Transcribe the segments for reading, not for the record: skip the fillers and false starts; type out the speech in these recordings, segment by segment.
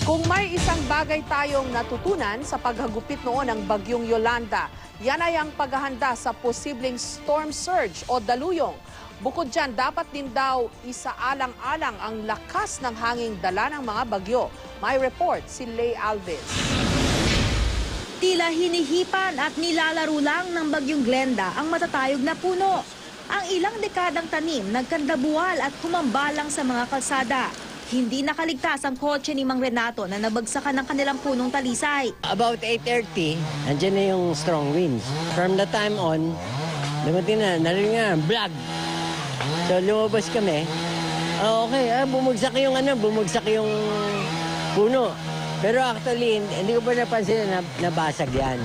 Kung may isang bagay tayong natutunan sa paghagupit noon ng bagyong Yolanda, yan ay ang paghahanda sa posibleng storm surge o daluyong. Bukod dyan, dapat din daw isaalang-alang ang lakas ng hanging dala ng mga bagyo. May report si Lay Alves. Tila hinihipan at nilalaro lang ng bagyong Glenda ang matatayog na puno. Ang ilang dekadang tanim nagkandabuwal at humambalang sa mga kalsada. Hindi nakaligtas ang kotse ni Mang Renato na nabagsakan ng kanilang punong talisay. About 8:30, andyan na yung strong winds. From the time on, dumating na, narinig nga, blag. So lumabas kami. Bumagsak yung puno. Pero actually, hindi ko pa napansin na nabasag yan.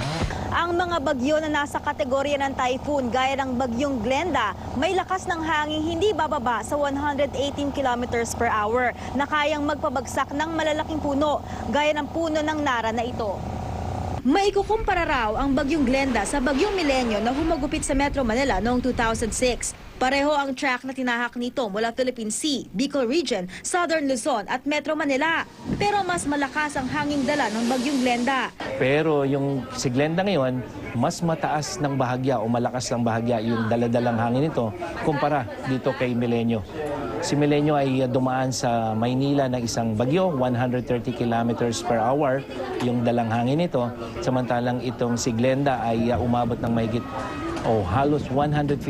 Ang mga bagyo na nasa kategorya ng typhoon gaya ng bagyong Glenda, may lakas ng hangin hindi bababa sa 118 kilometers per hour na kayang magpabagsak ng malalaking puno gaya ng puno ng Nara na ito. Maikukumpara raw ang bagyong Glenda sa bagyong Milenyo na humagupit sa Metro Manila noong 2006. Pareho ang track na tinahak nito mula Philippine Sea, Bicol Region, Southern Luzon at Metro Manila. Pero mas malakas ang hanging dala ng bagyong Glenda. Pero yung si Glenda ngayon, mas mataas ng bahagya o malakas ng bahagya yung daladalang hangin nito kumpara dito kay Milenyo. Si Milenyo ay dumaan sa Maynila ng isang bagyo, 130 kilometers per hour yung dalang hangin nito. Samantalang itong si Glenda ay umabot ng mahigit halos 150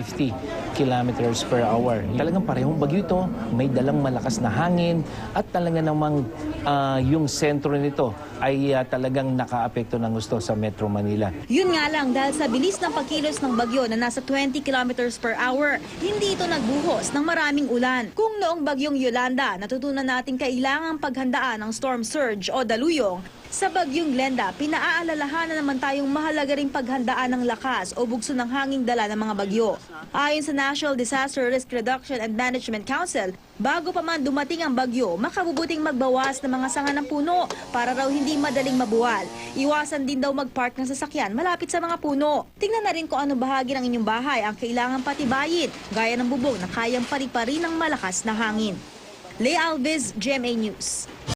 kilometers per hour. Talagang parehong bagyo ito, may dalang malakas na hangin at talaga namang yung sentro nito ay talagang nakaapekto ng gusto sa Metro Manila. Yun nga lang, dahil sa bilis ng pagkilos ng bagyo na nasa 20 kilometers per hour, hindi ito nagbuhos ng maraming ulan. Kung noong bagyong Yolanda, natutunan natin kailangang paghandaan ng storm surge o daluyong, sa bagyong Glenda, pinaalalahanan naman tayong mahalaga ring paghandaan ng lakas o bugso ng hanging dala ng mga bagyo. Ayon sa National Disaster Risk Reduction and Management Council, bago pa man dumating ang bagyo, makabubuting magbawas ng mga sanga ng puno para raw hindi madaling mabuwal. Iwasan din daw mag-park ng sasakyan malapit sa mga puno. Tingnan na rin kung ano bahagi ng inyong bahay ang kailangang patibayin, gaya ng bubong na kayang pari-pari ng malakas na hangin. Lay Alves, GMA News.